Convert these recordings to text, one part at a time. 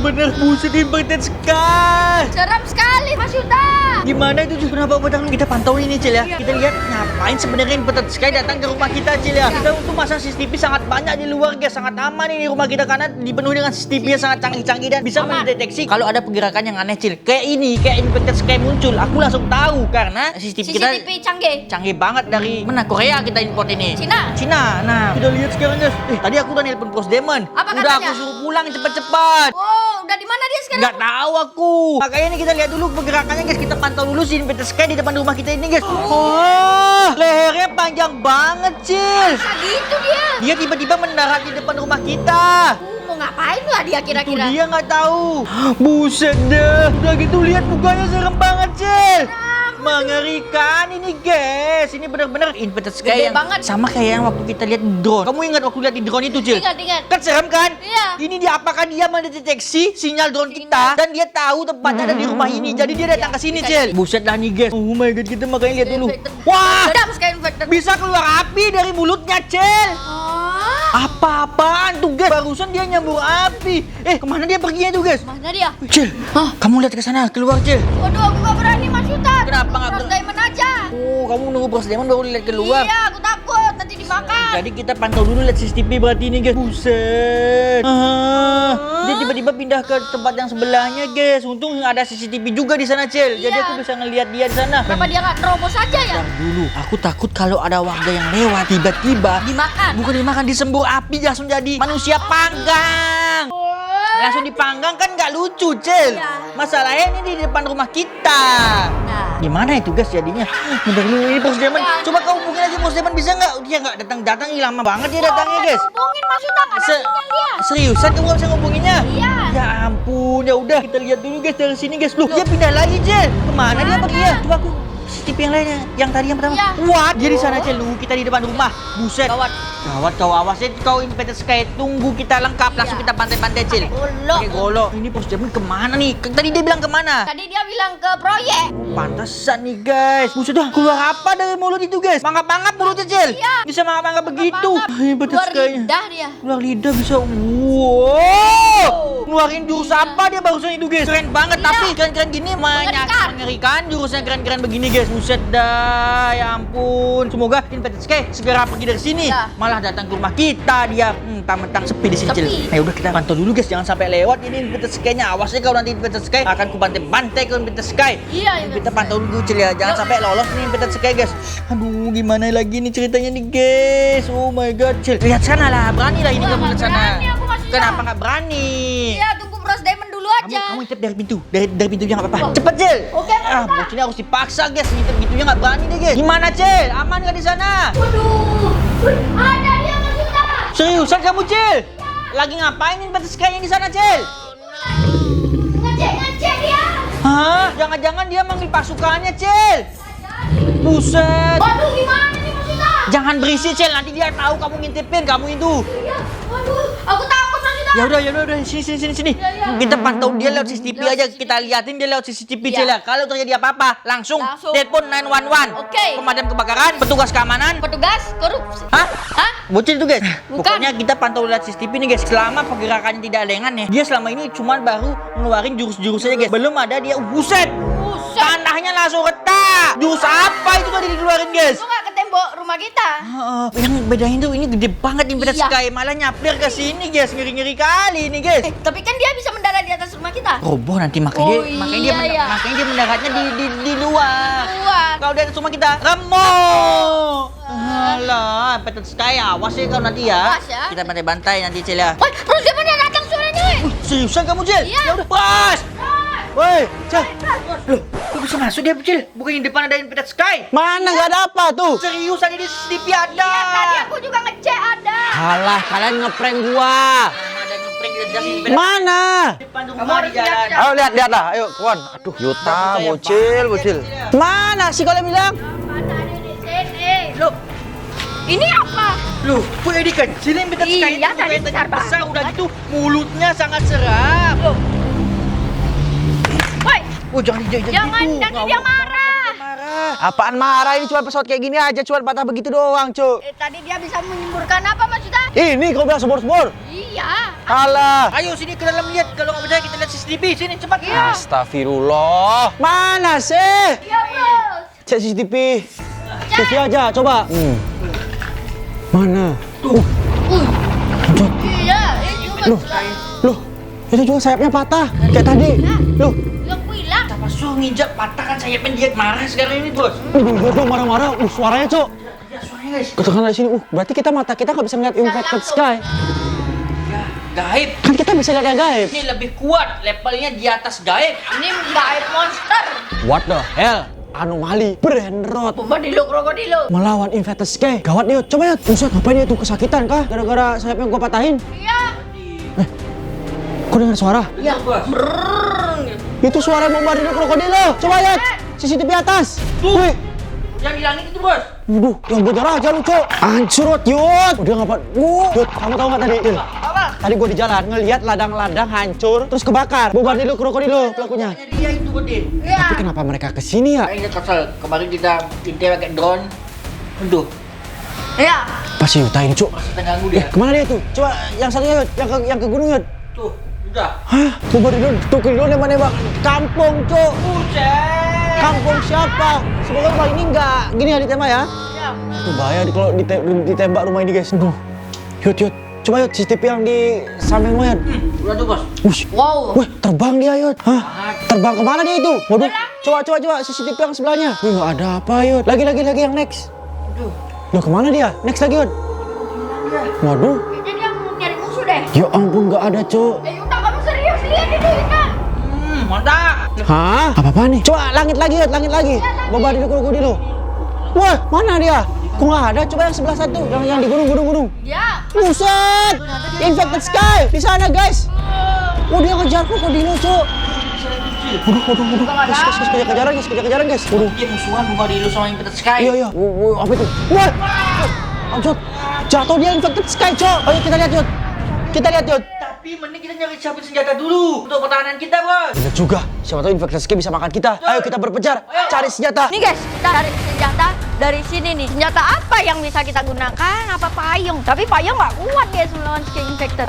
bener-bener buset Inverted Sky. Seram sekali Mas Yuta. Gimana itu Cil? Kenapa padahal kita pantau ini Cil ya? Iya. Kita lihat ngapain sebenarnya Inverted Sky datang ke rumah kita Cil ya? Kita untuk masang CCTV sangat banyak di luar guys, sangat aman ini rumah kita karena dipenuhi dengan CCTV yang sangat canggih-canggih dan bisa mendeteksi kalau ada pergerakan yang aneh Cil. Kayak ini, kayak Inverted Sky muncul, aku langsung tahu karena CCTV kita canggih banget dari mana? Korea kita import ini. Cina. Nah, kita lihat sekarang guys. Tadi aku udah nelpon Bos Demon. Apa udah katanya? aku suruh pulang cepet-cepet. Oh, udah di mana dia sekarang? Nggak tahu aku. Makanya ini kita lihat dulu pergerakannya guys. Kita pantau dulu si Inverted Sky di depan rumah kita ini guys. Oh, lehernya panjang banget Cil. Masa gitu dia? Dia tiba-tiba mendarat di depan rumah kita. Mau ngapain lah dia Itu kira-kira? dia nggak tahu. Buset deh. Udah gitu lihat mukanya serem banget Cil. Mengerikan ini guys. Ini benar-benar Inverted Sky Gede yang banget. sama kayak yang waktu kita lihat di drone. Kamu ingat waktu lihat di drone itu Cil? Ingat. Kan serem kan? Iya. Ini dia apakah dia mendeteksi sinyal drone kita dan dia tahu tempatnya ada di rumah ini. Jadi dia datang ke sini, Cil. Buset dah nih, guys. Oh my god, kita makanya lihat dulu. Wah! Sedap sekali Inverted. Bisa keluar api dari mulutnya, Cil. Apa-apaan tuh, guys? Barusan dia nyambur api. Kemana dia perginya tuh, guys? Mana dia? Cil, kamu lihat ke sana, keluar, Cil. Waduh, aku gak berani Mas Yuta. Kenapa nggak Bros berani? Diamond aja. Oh, kamu nunggu Bros Demon baru lihat keluar. Iya, aku takut nanti dimakan. Jadi kita pantau dulu lihat CCTV berarti ini guys. Buset. Dia tiba-tiba pindah ke tempat yang sebelahnya guys. Untung ada CCTV juga di sana Cil. Jadi Iya. aku bisa ngelihat dia di sana. Kenapa dia nggak terobos aja ya? Bentar dulu. Aku takut kalau ada warga yang lewat tiba-tiba Dimakan. bukan dimakan, disembur api langsung jadi manusia panggang. Langsung dipanggang kan nggak lucu Cil. Iya. Masalahnya ini di depan rumah kita. Nah. Gimana itu guys jadinya? Bentar dulu ini Bos Demon. Ya. Coba kau hubungin aja Bos Demon, bisa nggak? Dia nggak datang-datang, lama banget dia datangnya guys. Hubungin Mas Yuta, nggak ada sinyal dia. Seriusan kamu nggak bisa ngubunginnya? Iya. Ya ampun, ya udah kita lihat dulu guys dari sini guys. Loh, dia pindah lagi Cil. Kemana dia pergi ya? Coba aku CCTV yang lainnya, yang tadi yang pertama. Iya. Wah, dia di sana Cil. Nunggu kita di depan rumah. Buset. Gawat. Gawat kau, awasin kau Inverted Sky. Tunggu kita lengkap, langsung kita pantai-pantai Cil. Golok. Pakai golok. Ini Bos Demon kemana nih? Tadi dia bilang kemana? Tadi dia bilang ke proyek. Pantesan nih guys. Buset dah, keluar apa dari mulut itu guys? Mangap-mangap mulutnya Cil. Iya. Bisa mangap-mangap begitu. Inverted Keluar Sky-nya. lidah dia. Keluar lidah bisa. Wow. Ngeluarin jurus apa dia barusan itu guys? Keren banget. Iya. Tapi keren-keren gini mengerikan. Jurusnya keren-keren begini guys. Buset dah. Ya ampun. Semoga Inverted Sky segera pergi dari sini. Iya. Malah datang ke rumah kita dia. Mentang-mentang sepi di sini Cil. Sepi. Ayo udah kita pantau dulu guys. Jangan sampai lewat ini Inverted Sky-nya. Awas ya kau nanti Inverted Sky akan ku bantai-bantai ke Inverted Sky. Iya, Kita pantau dulu Cil ya. Jangan sampai lolos nih Inverted Sky guys. Aduh, gimana lagi nih ceritanya nih guys. Oh my god, Cil. Lihat sana lah, berani lah ini Wah, kamu lihat nggak sana. berani aku, Mas Yuta. Kenapa nggak berani? Iya, tunggu Bros Diamond dulu aja. Kamu ngintip dari pintu, dari pintunya nggak apa-apa. Wah. Cepet Cil. Oke, Mas Yuta. Bos ini harus dipaksa guys. Ngintip gitunya nggak berani deh guys. Gimana Cil? Aman nggak di sana? Waduh. Ada dia Mas Yuta. Seriusan kamu Cil? Lagi ngapain Inverted Sky-nya di sana Cil? Ngecek dia. Hah? Jangan-jangan dia manggil pasukannya Cil? Buset. Waduh, gimana nih Mas Yuta? Jangan berisik Cil, nanti dia tahu kamu ngintipin kamu itu. Iya. Waduh, aku takut Mas Yuta. Ya udah, sini. Ya. Kita pantau dia lewat CCTV aja, kita liatin dia lewat CCTV Ya. Cil ya. Kalau terjadi apa-apa, langsung telepon 911. Oke. Pemadam kebakaran, petugas keamanan. Petugas korupsi. Hah? Hah? Bocil tuh guys. Bukan. Pokoknya kita pantau lihat CCTV nih guys. Selama pergerakannya tidak ada yang aneh, dia selama ini cuma baru ngeluarin jurus-jurus aja guys. Belum ada dia. Buset. Buset. Tanahnya langsung retak. Jurus apa itu tadi dikeluarin guys? Itu nggak ke tembok rumah kita. Yang bedain tuh ini gede banget Inverted Iya. Sky, malah nyaplir ke sini guys, ngeri-ngeri kali ini guys. Tapi kan dia bisa mendarat di atas rumah kita. Roboh nanti makanya Oh, dia iya, ya. makanya dia mendaratnya di luar. Luar. Kalau di atas rumah kita remuk. Alah, Inverted Sky awas ya kau nanti ya. Awas ya. Kita bantai-bantai nanti Cil ya. Woi, Bros Diamond yang datang suaranya, woi. Seriusan kamu Cil? Iya. Ya udah, pas. Woi, Cil. Loh, kok bisa masuk dia Cil? Bukan di depan ada Inverted Sky. Mana nggak ada apa tuh? Serius ada di CCTV ada. Iya, tadi aku juga ngecek ada. Halah, kalian ngeprank gua. Ada ngeprank di depan Inverted Mana? depan Kamu rumah harus di jalan. lihat. Ayo lihat lah, ayo kawan. Aduh, Yuta, bocil. Mana sih kalian bilang? Mana ada di sini? Loh, Ini apa? loh, kok dia dikecilin Inverted Sky Iya, itu tadi kelihatannya besar besar banget. udah gitu mulutnya sangat seram. Loh. Woi, Oh jangan jangan gitu. nanti dia marah. Marah. Apaan marah? Ini cuma pesawat kayak gini aja, cuma patah begitu doang, Cuk. Tadi dia bisa menyemburkan apa Mas Yuta? Ini kau bilang sebor-sebor. Iya. Halah. Ayo sini ke dalam lihat. Kalau nggak percaya kita lihat CCTV, sini cepat. Iya. Astagfirullah. Mana sih? Iya, bos. Cek CCTV. CCTV aja, coba. Mana? Iya, ini juga. Loh, itu juga sayapnya patah. Kayak tadi. Loh, Yang hilang. Apa suruh nginjak patah kan sayapnya dia marah sekarang ini, Bos. dia dong marah-marah. Suaranya, Cok. Ya, suaranya guys. Katakan dari sini. Berarti mata kita nggak bisa ngeliat infected sky. Ya, gaib. Kan kita bisa lihat yang gaib. Ini lebih kuat, levelnya di atas gaib. Ini gaib monster. What the hell? Anomali brain rot Bombardilo krokodilo. melawan infected sky. Gawat nih, Yud. Coba Yud. Buset, ngapain dia tuh? Kesakitan kah? Gara-gara sayapnya gua patahin? Iya. Kok dengar suara? Iya, Bos. Itu suara bombardino krokodilo. Coba Yud. CCTV atas. Tuh. Wih. Yang hilangin itu, Bos. Waduh, yang bener aja lu, Cok. Hancur, Yud. Udah ngapain? Yud, kamu tahu nggak tadi? Yud? Apa? Tadi gua di jalan ngelihat ladang-ladang hancur terus kebakar. Bombardino krokodilo pelakunya. Hanya dia itu, Bodin. Iya. Tapi kenapa mereka kesini ya? Kayaknya kesel. Kemarin kita intai pakai drone. Aduh, Iya. Pasti Yuta ini, Cok. kita ganggu dia. Kemana dia tuh? Coba yang satunya, Yud. Yang ke gunung, Yud. Tuh, udah. Hah? Bombardino tukil dulu nembak-nembak. Kampung, Cok. Buset. Kampung siapa? Semoga rumah ini nggak gini ya ditembak ya. Iya. Itu bahaya kalau ditembak rumah ini, guys. Aduh. Yud. Coba Yud, CCTV yang di sampingmu, Yud. Udah tuh, Bos. Wush. Wow. Wih, terbang dia, Yud. Hah? Terbang kemana dia itu? Waduh. Coba CCTV yang sebelahnya. Wih, nggak ada apa, Yud. Lagi yang next. Aduh. Loh, kemana dia? Next lagi, Yud. Waduh. Kayaknya dia mau nyari musuh deh. Ya ampun, nggak ada, Cok. Yuta, kamu serius? Lihat itu, Yuta. Mantap. Hah? Apa nih? Coba langit lagi, Yud. Langit lagi. Bombardino krokodilo. Wah, mana dia? Kok nggak ada? Coba yang sebelah satu. Yang di gunung. Ya. Buset! Infected sky! Di sana, guys! Oh, dia ngejar krokodilo, Cok. Waduh. Guys, kejar-kejaran, guys. Waduh. Dia musuhan Bombardilo sama Infected Sky. Iya. Apa itu? Wah! Anjot! Jatuh dia infected sky, Cok. Ayo kita lihat, Yud. Tapi mending kita nyari cabut senjata dulu untuk pertahanan kita, Bos. Bener juga. Siapa tahu infected sky bisa makan kita. Ayo kita berpencar. Cari senjata. Nih guys, kita cari senjata dari sini nih. Senjata apa yang bisa kita gunakan? Apa payung? Tapi payung nggak kuat guys melawan Sky Infected.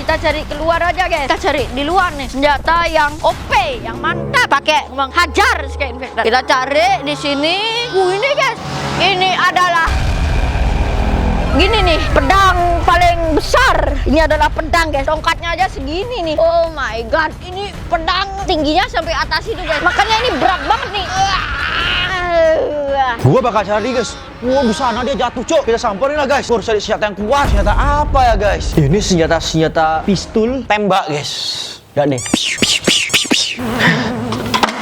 Kita cari keluar aja guys. Kita cari di luar nih. Senjata yang OP, yang mantap. Pakai menghajar Sky Infected. Kita cari di sini. Ini guys. Ini adalah gini nih, pedang paling besar. Ini adalah pedang guys. Tongkatnya aja segini nih. Oh my god, ini pedang tingginya sampai atas itu guys. Makanya ini berat banget nih. Gua bakal cari, guys. Wah, di sana dia jatuh, Cok. Kita samperin lah, guys. Gua harus cari senjata yang kuat. Senjata apa ya, guys? Ini senjata pistol tembak, guys. Lihat nih.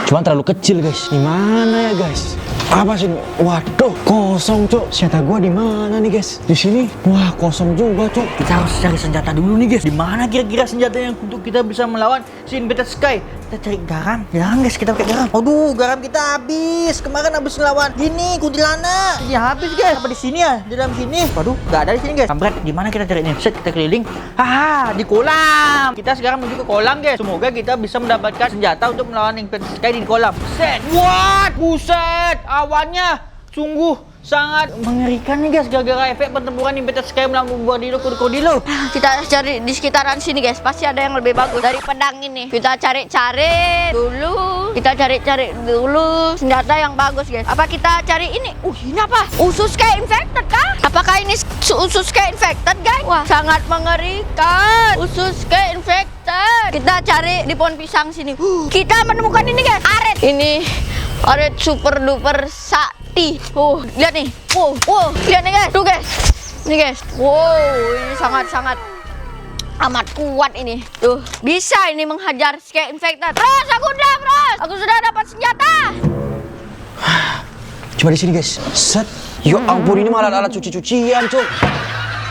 Cuman terlalu kecil, guys. Di mana ya, guys? Apa sih? Waduh, kosong, Cok. Senjata gua di mana nih, guys? Di sini. Wah, kosong juga, Cok. Kita harus cari senjata dulu nih, guys. Di mana kira-kira senjata yang untuk kita bisa melawan si Infected Sky? Kita cari garam. Garam, guys. Kita pakai garam. Aduh, garam kita habis. Kemarin habis ngelawan gini kuntilanak. Ini habis, guys. Apa di sini ya? Di dalam sini. Waduh, nggak ada di sini, guys. Kampret, di mana kita cari ini? Set, kita keliling. Haha, di kolam. Kita sekarang menuju ke kolam, guys. Semoga kita bisa mendapatkan senjata untuk melawan Infected Sky di kolam. Set. What? Buset. Awannya sungguh sangat mengerikan nih guys, gara-gara efek pertempuran Infected Sky melawan Bombardilo krokodilo. Kita cari di sekitaran sini guys. Pasti ada yang lebih bagus dari pedang ini. Kita cari-cari dulu. Senjata yang bagus guys. Apa kita cari ini? Ini apa? Usus Sky Infected kah? Apakah ini usus Sky Infected guys? Wah, sangat mengerikan. Usus Sky Infected. Kita cari di pohon pisang sini. Kita menemukan ini guys. Aret. Ini aret super duper sakti. Lihat nih. Lihat nih guys. Tuh guys. Ini guys. Ini sangat-sangat amat kuat ini. Tuh, bisa ini menghajar Sky Infected. Terus aku sudah dapat senjata. Coba di sini, guys. Set. Ya ampun, ini malah alat cuci-cucian, Cok.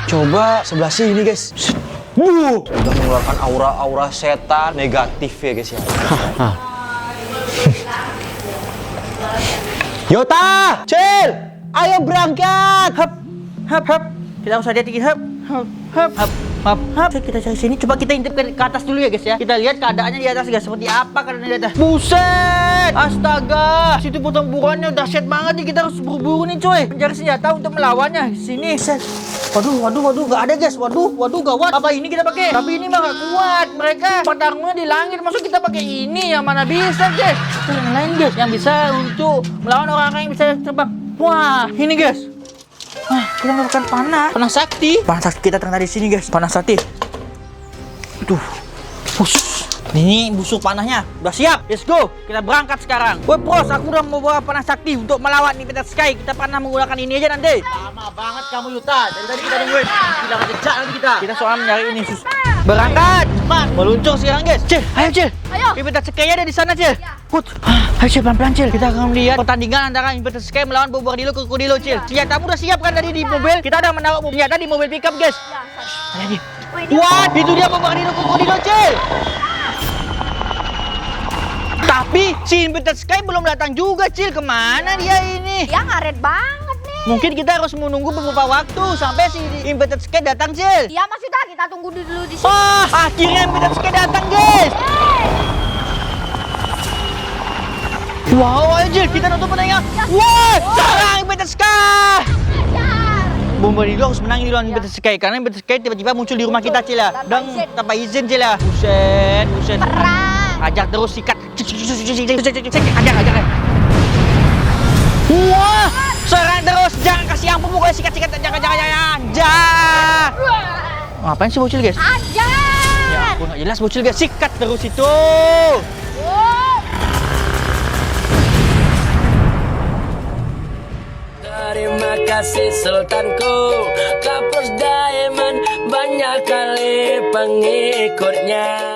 Coba sebelah sini, guys. Set. Udah mengeluarkan aura-aura setan negatif ya, guys ya. Yota, Cil, ayo berangkat. Hap. Kita harus hati-hati. Hap. Maaf. Kita cari sini. Coba kita intip ke atas dulu ya guys ya. Kita lihat keadaannya di atas guys. Seperti apa keadaannya di atas. Buset! Astaga! Situ pertempurannya dahsyat banget nih. Kita harus buru-buru nih coy. Mencari senjata untuk melawannya. Sini. Set. Waduh, gak ada guys. Waduh, gawat. Apa ini kita pakai? Tapi ini mah gak kuat. Mereka pertarungannya di langit. Maksud kita pakai ini yang mana bisa guys? Yang lain guys, yang bisa untuk melawan orang-orang yang bisa terbang. Wah, ini guys. Kita mendapatkan panah sakti. Panah sakti kita ternyata di sini guys. Panah sakti. Tuh. Ini busuk panahnya. Udah siap. Let's go. Kita berangkat sekarang. Woi bros, aku udah mau bawa panah sakti untuk melawan Inverted Sky. Kita pernah menggunakan ini aja nanti. Lama banget kamu Yuta. Dari tadi kita nungguin. Kita akan jejak nanti kita. Kita soal mencari ini sus. Berangkat. Cepat. Meluncur sekarang guys. Cil, ayo Cil. Ayo. Inverted Sky ada di sana Cil. Put. Ayo Cil, pelan-pelan Cil. Kita akan melihat pertandingan antara Inverted Sky melawan Bombardilo Krokodilo Cil. Senjatamu udah siap kan tadi di mobil? Kita udah menaruh senjata di mobil pickup guys. Ayo. Wah, itu dia Bombardilo Krokodilo Cil. Tapi si Inverted Sky belum datang juga Cil. Kemana dia ini? Ya ngaret banget nih. Mungkin kita harus menunggu beberapa waktu sampai si Inverted Sky datang Cil. Ya Mas Yuta, kita tunggu dulu di sini. Akhirnya Inverted Sky datang guys. Wow, ayo Cil, kita nonton pertandingan. Wah, serang Inverted Sky. Bombardilo harus menang di lawan Inverted Sky karena Inverted Sky tiba-tiba muncul di rumah kita Cil ya. Dan tanpa izin Cil ya. Buset. Perang. Ajar terus sikat. Ajar. Wah, serang terus. Jangan kasih ampun pokoknya sikat. Jangan. Ngapain sih bocil guys? Ajar. Ya ampun, nggak jelas bocil guys. Sikat terus itu. Terima kasih Sultanku, Kapus Diamond banyak kali pengikutnya.